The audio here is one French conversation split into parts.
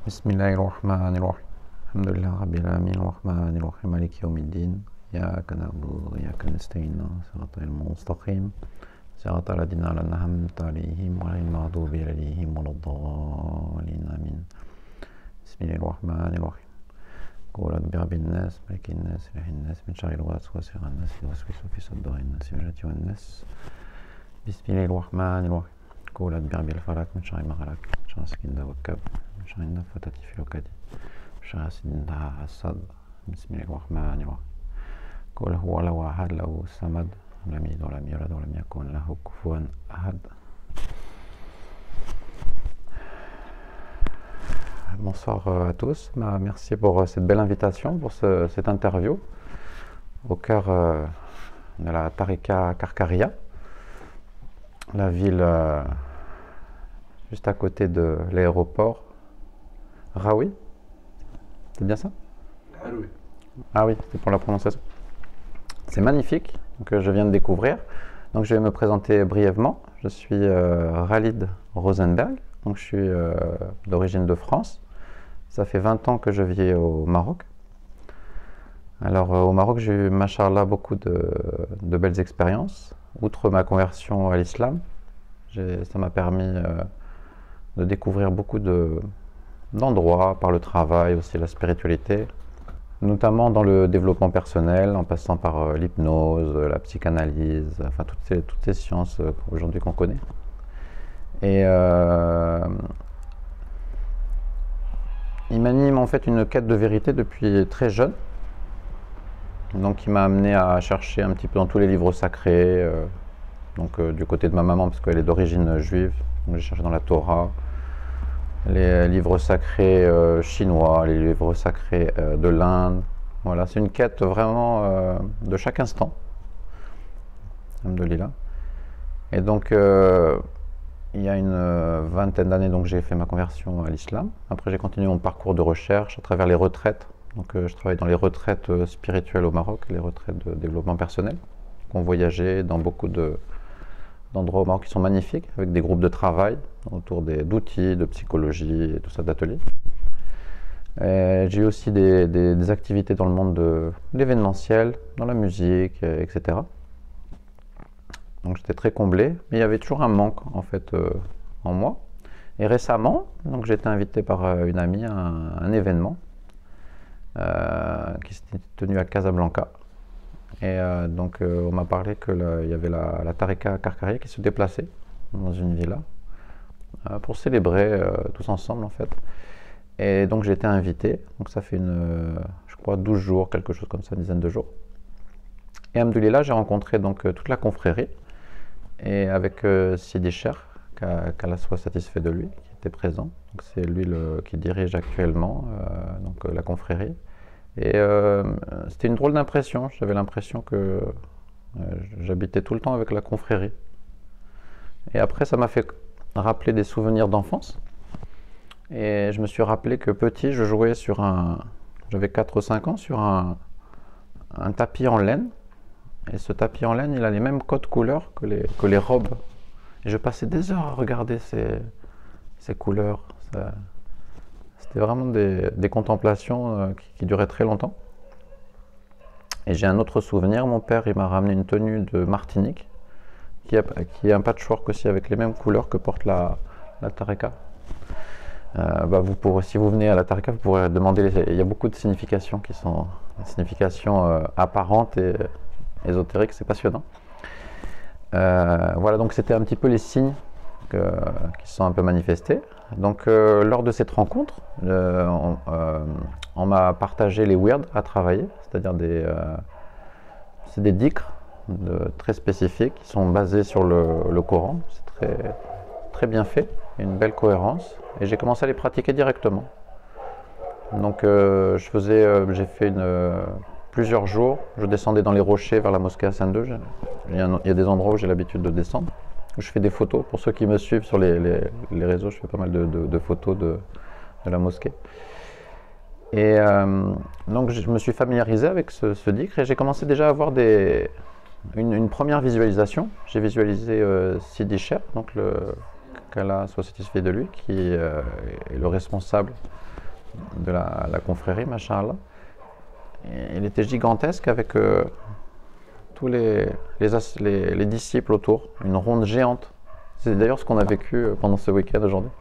Bismillahirrahmanirrahim. Alhamdulillah Rabbil Alamin Rahmanirrahim Maliki Yawmiddin. Iyyaka na'budu wa iyyaka nasta'in. Siratal mustaqim. Siratal ladzina an'amta 'alaihim ghayril maghdubi 'alaihim waladdallin. Amin. Bismillahirrahmanirrahim. Qul a'udhu birabbin nas, malikin nas, ilahin nas, min sharril waswasil khannas, yuwaswisu fi sudurin nas, min sharri wan nas. Bismillahirrahmanirrahim. Qul a'udhu birabbil falaq, min sharri ma khalaq, min sharri ghasiqin idha waqab. شر النفاثات في العقد شر حاسد إذا حسد بسم الله الرحمن الرحيم قل هو الله أحد له الصمد لم يلد ولم يولد ولم يكن له كفوا أحد. Bonsoir à tous, merci pour cette belle invitation, pour cette interview au cœur de la Tariqa Karkaria, la ville juste à côté de l'aéroport Raoui, c'est bien ça? Raoui. Ah oui, c'est pour la prononciation. C'est magnifique, que je viens de découvrir. Donc je vais me présenter brièvement. Je suis Khalid Rosenberg, donc je suis d'origine de France. Ça fait 20 ans que je vis au Maroc. Alors au Maroc, j'ai eu, machallah, beaucoup de belles expériences. Outre ma conversion à l'islam, ça m'a permis de découvrir beaucoup d'endroits par le travail, aussi la spiritualité, notamment dans le développement personnel, en passant par l'hypnose, la psychanalyse, enfin toutes ces sciences aujourd'hui qu'on connaît. Et il m'anime en fait une quête de vérité depuis très jeune, donc il m'a amené à chercher un petit peu dans tous les livres sacrés, du côté de ma maman parce qu'elle est d'origine juive, donc j'ai cherché dans la Torah, les livres sacrés chinois, les livres sacrés de l'Inde. Voilà, c'est une quête vraiment de chaque instant. Alhamdoulilah. Et donc, il y a une vingtaine d'années, donc j'ai fait ma conversion à l'islam. Après, j'ai continué mon parcours de recherche à travers les retraites. Donc, je travaille dans les retraites spirituelles au Maroc, les retraites de développement personnel. On voyageait dans beaucoup d'endroits au Maroc qui sont magnifiques, avec des groupes de travail autour d'outils, de psychologie et tout ça, d'ateliers. J'ai eu aussi des activités dans le monde de l'événementiel, dans la musique, etc. Donc j'étais très comblé, mais il y avait toujours un manque en fait en moi. Et récemment, donc j'ai été invité par une amie à un événement qui s'était tenu à Casablanca. Et on m'a parlé qu'il y avait la Tariqa Karkaria qui se déplaçait dans une villa pour célébrer tous ensemble en fait. Et donc j'ai été invité, donc ça fait je crois 12 jours, quelque chose comme ça, une dizaine de jours. Et alhamdoulilah, j'ai rencontré donc toute la confrérie, et avec Sidi Cher, qu'Allah soit satisfait de lui, qui était présent. Donc c'est lui qui dirige actuellement la confrérie. Et c'était une drôle d'impression. J'avais l'impression que j'habitais tout le temps avec la confrérie. Et après, ça m'a fait rappeler des souvenirs d'enfance. Et je me suis rappelé que petit, je jouais j'avais 4 ou 5 ans, sur un tapis en laine. Et ce tapis en laine, il a les mêmes codes couleurs que les robes. Et je passais des heures à regarder ces couleurs. C'était vraiment des contemplations qui duraient très longtemps. Et j'ai un autre souvenir, mon père il m'a ramené une tenue de Martinique, qui est un patchwork aussi avec les mêmes couleurs que porte la Tariqa. Si vous venez à la Tariqa, vous pourrez demander, il y a beaucoup de significations qui sont des significations apparentes et ésotériques, c'est passionnant. Voilà, donc c'était un petit peu les signes qui se sont un peu manifestés. Donc lors de cette rencontre, on m'a partagé les wirds à travailler, c'est-à-dire c'est des dhikrs très spécifiques qui sont basés sur le Coran. C'est très, très bien fait, il y a une belle cohérence, et j'ai commencé à les pratiquer directement. Donc j'ai fait plusieurs jours, je descendais dans les rochers vers la mosquée à Saint-Deux. Il y a des endroits où j'ai l'habitude de descendre. Je fais des photos, pour ceux qui me suivent sur les réseaux, je fais pas mal de photos de la mosquée. Et donc je me suis familiarisé avec ce dhikr, et j'ai commencé déjà à avoir une première visualisation. J'ai visualisé Sidi Cher, donc qu'Allah soit satisfait de lui, qui est le responsable de la confrérie, Masha'Allah. Il était gigantesque avec tous les disciples autour, une ronde géante. C'est d'ailleurs ce qu'on a vécu pendant ce week-end aujourd'hui.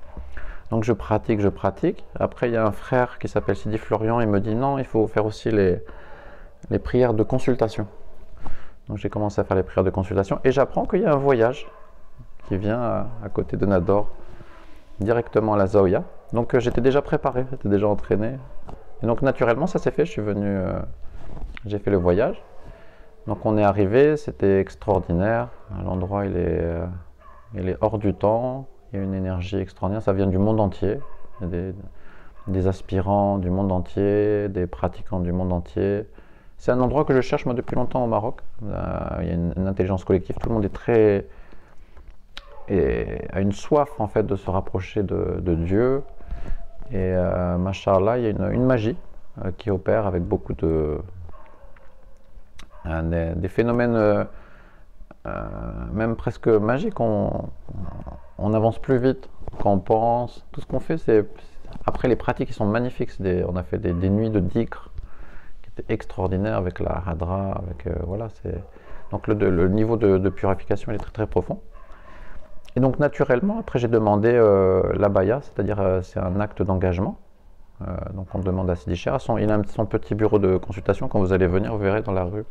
Donc je pratique. Après, il y a un frère qui s'appelle Sidi Florian, il me dit non, il faut faire aussi les prières de consultation. Donc j'ai commencé à faire les prières de consultation et j'apprends qu'il y a un voyage qui vient à côté de Nador, directement à la Zaouia. Donc j'étais déjà préparé, j'étais déjà entraîné. Et donc naturellement ça s'est fait, je suis venu, j'ai fait le voyage. Donc on est arrivé, c'était extraordinaire. L'endroit il est hors du temps, il y a une énergie extraordinaire, ça vient du monde entier. Il y a des aspirants du monde entier, des pratiquants du monde entier. C'est un endroit que je cherche moi depuis longtemps au Maroc. Il y a une intelligence collective, tout le monde est très... et a une soif en fait de se rapprocher de Dieu. Et Masha'Allah, il y a une magie qui opère avec beaucoup des phénomènes même presque magiques. On avance plus vite qu'on pense. Tout ce qu'on fait, c'est... Après, les pratiques qui sont magnifiques. On a fait des nuits de dhikr qui étaient extraordinaires avec la hadra. Voilà, donc le niveau de purification il est très très profond. Et donc naturellement, après j'ai demandé l'abaya, c'est-à-dire c'est un acte d'engagement. Donc on demande à Sidi Cher, il a son petit bureau de consultation, quand vous allez venir, vous verrez dans la rue.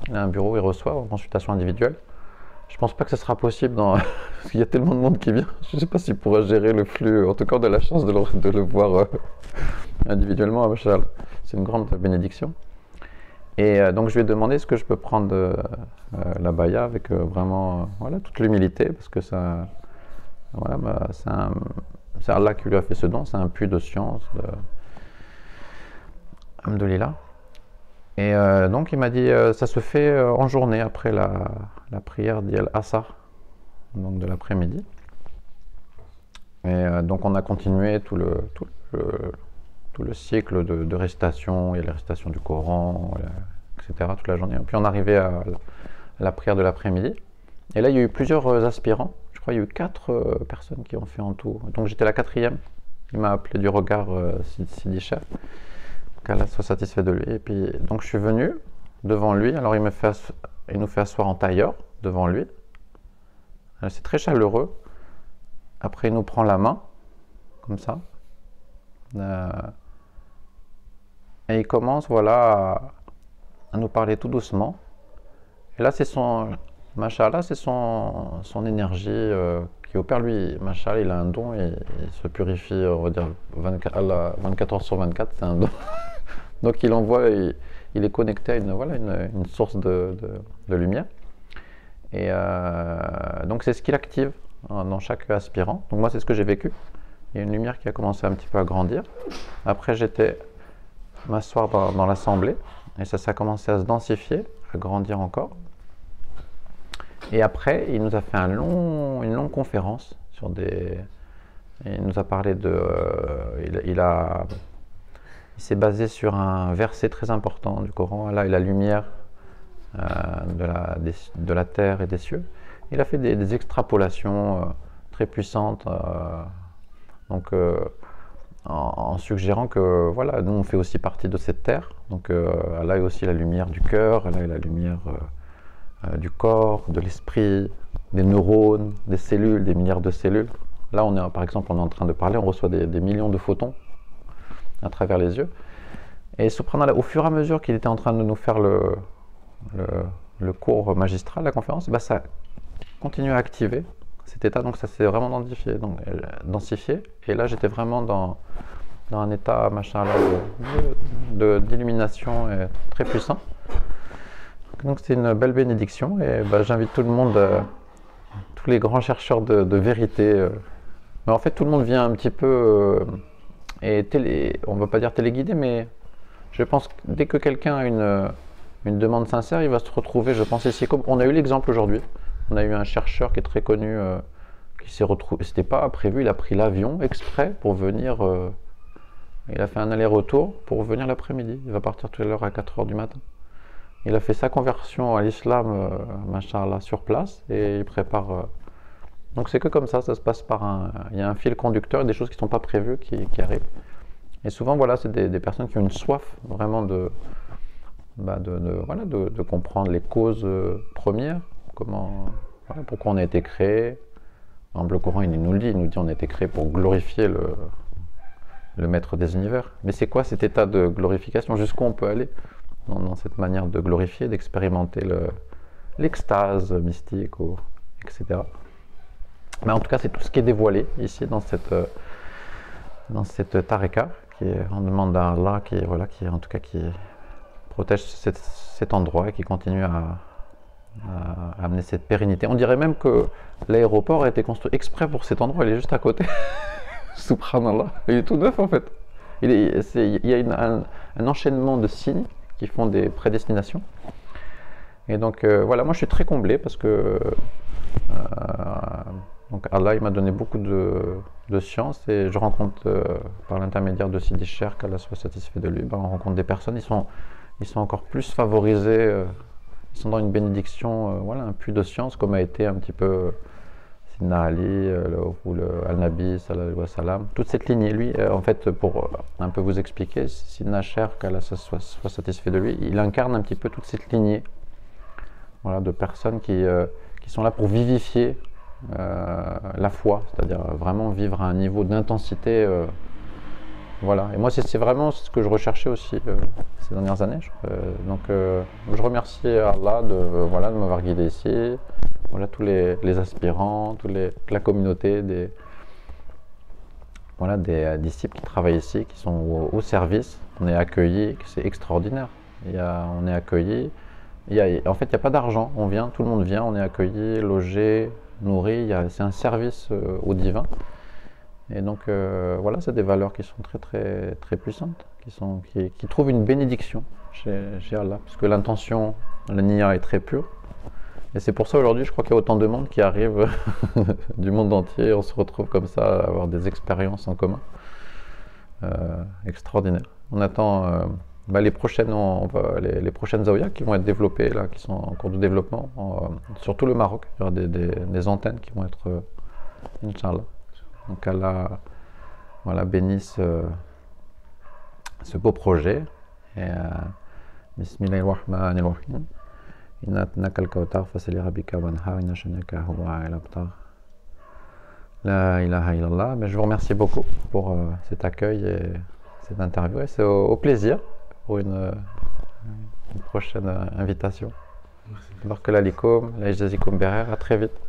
Il a un bureau, il reçoit en consultation individuelle. Je pense pas que ce sera possible parce qu'il y a tellement de monde qui vient. Je ne sais pas s'il pourra gérer le flux. En tout cas, on a la chance de le voir individuellement à Machal. C'est une grande bénédiction. Et donc je lui ai demandé est-ce que je peux prendre l'abaya avec vraiment voilà, toute l'humilité, parce que voilà, c'est Allah qui lui a fait ce don, c'est un puits de science. Alhamdoulilah. Et donc il m'a dit ça se fait en journée après la prière d'Al Asar, donc de l'après-midi. Et donc on a continué tout le cycle de récitation, il y a les récitations du Coran, etc. toute la journée. Puis on arrivait à la prière de l'après-midi. Et là il y a eu plusieurs aspirants, je crois qu'il y a eu 4 personnes qui ont fait en tout. Donc j'étais la 4e, il m'a appelé du regard Sidi Cher. Qu'Allah soit satisfait de lui. Et puis, donc je suis venu devant lui. Alors il nous fait asseoir en tailleur devant lui. C'est très chaleureux. Après il nous prend la main, comme ça. Et il commence voilà, à nous parler tout doucement. Et là c'est Masha'Allah, c'est son énergie qui opère lui. Masha'Allah, il a un don et il se purifie, on va dire 24 heures sur 24, c'est un don. Donc il envoie, il est connecté à une source de lumière. Et donc c'est ce qu'il active dans chaque aspirant. Donc moi c'est ce que j'ai vécu. Il y a une lumière qui a commencé un petit peu à grandir. Après j'étais m'asseoir dans l'assemblée et ça a commencé à se densifier, à grandir encore. Et après il nous a fait une longue conférence sur il nous a parlé il s'est basé sur un verset très important du Coran, là, la lumière de la terre et des cieux. Il a fait des extrapolations très puissantes, donc en suggérant que voilà, nous on fait aussi partie de cette terre. Donc Allah est aussi la lumière du cœur, Allah est la lumière du corps, de l'esprit, des neurones, des cellules, des milliards de cellules. Là, par exemple, on est en train de parler, on reçoit des millions de photons à travers les yeux. Et subhanallah, au fur et à mesure qu'il était en train de nous faire le cours magistral, la conférence, bah, ça continue à activer cet état, donc ça s'est vraiment densifié. Et là, j'étais vraiment dans un état d'illumination très puissant. Donc c'est une belle bénédiction et bah, j'invite tout le monde, tous les grands chercheurs de vérité. Mais en fait, tout le monde vient un petit peu... on ne va pas dire téléguidé, mais je pense que dès que quelqu'un a une demande sincère, il va se retrouver, je pense, ici. Comme on a eu l'exemple aujourd'hui, on a eu un chercheur qui est très connu, qui s'est retrouvé, c'était pas prévu, il a pris l'avion exprès pour venir, il a fait un aller-retour pour venir l'après-midi, il va partir tout à l'heure à 4h du matin. Il a fait sa conversion à l'islam, Masha'Allah, sur place, et il prépare Donc c'est que comme ça se passe par il y a un fil conducteur et des choses qui ne sont pas prévues qui arrivent. Et souvent, voilà, c'est des personnes qui ont une soif vraiment voilà, de comprendre les causes premières, voilà, pourquoi on a été créé. Par exemple, le Coran, il nous le dit, il nous dit on a été créé pour glorifier le maître des univers. Mais c'est quoi cet état de glorification? Jusqu'où on peut aller dans cette manière de glorifier, d'expérimenter l'extase mystique, etc. Mais en tout cas, c'est tout ce qui est dévoilé ici dans cette tariqa, on demande à Allah voilà, en tout cas, qui protège cet endroit et qui continue à amener cette pérennité. On dirait même que l'aéroport a été construit exprès pour cet endroit, il est juste à côté. Subhanallah, il est tout neuf en fait. Il y a un enchaînement de signes qui font des prédestinations. Et donc voilà, moi je suis très comblé parce que donc Allah il m'a donné beaucoup de science et je rencontre par l'intermédiaire de Sidi Cher, qu'Allah soit satisfait de lui, on rencontre des personnes, ils sont encore plus favorisés, ils sont dans une bénédiction, voilà, un puits de science comme a été un petit peu Sidna Ali ou Al-Nabi sallallahu alayhi wa sallam. Toute cette lignée, lui, en fait, pour un peu vous expliquer, Sidna Cher, qu'Allah soit satisfait de lui, il incarne un petit peu toute cette lignée, voilà, de personnes qui sont là pour vivifier la foi, c'est-à-dire vraiment vivre à un niveau d'intensité. Voilà. Et moi, c'est vraiment ce que je recherchais aussi ces dernières années. Donc, je remercie Allah de m'avoir guidé ici. Voilà, tous les aspirants, toute la communauté des disciples qui travaillent ici, qui sont au service. On est accueillis, c'est extraordinaire. On est accueillis. En fait, il n'y a pas d'argent. On vient, tout le monde vient, on est accueilli, logé, nourri. C'est un service au divin. Et donc, voilà, c'est des valeurs qui sont très, très, très puissantes, qui trouvent une bénédiction chez Allah, puisque l'intention, la niya est très pure. Et c'est pour ça aujourd'hui, je crois qu'il y a autant de monde qui arrive du monde entier. On se retrouve comme ça, à avoir des expériences en commun. Extraordinaire. On attend les prochaines zaouïas qui vont être développées, là, qui sont en cours de développement, sur tout le Maroc. Il y aura des antennes qui vont être, Inch'Allah. Donc Allah, voilà, bénisse ce beau projet. Et Bismillahirrahmanirrahim. Inna atnaka al-kawthar fasali rabbika wanhar inna shanaka huwa al-abtar. La ilaha illallah. Mais je vous remercie beaucoup pour cet accueil et cette interview. Et c'est au plaisir pour une prochaine invitation. Barakallahu alaikum, la jazakum bihair, à très vite.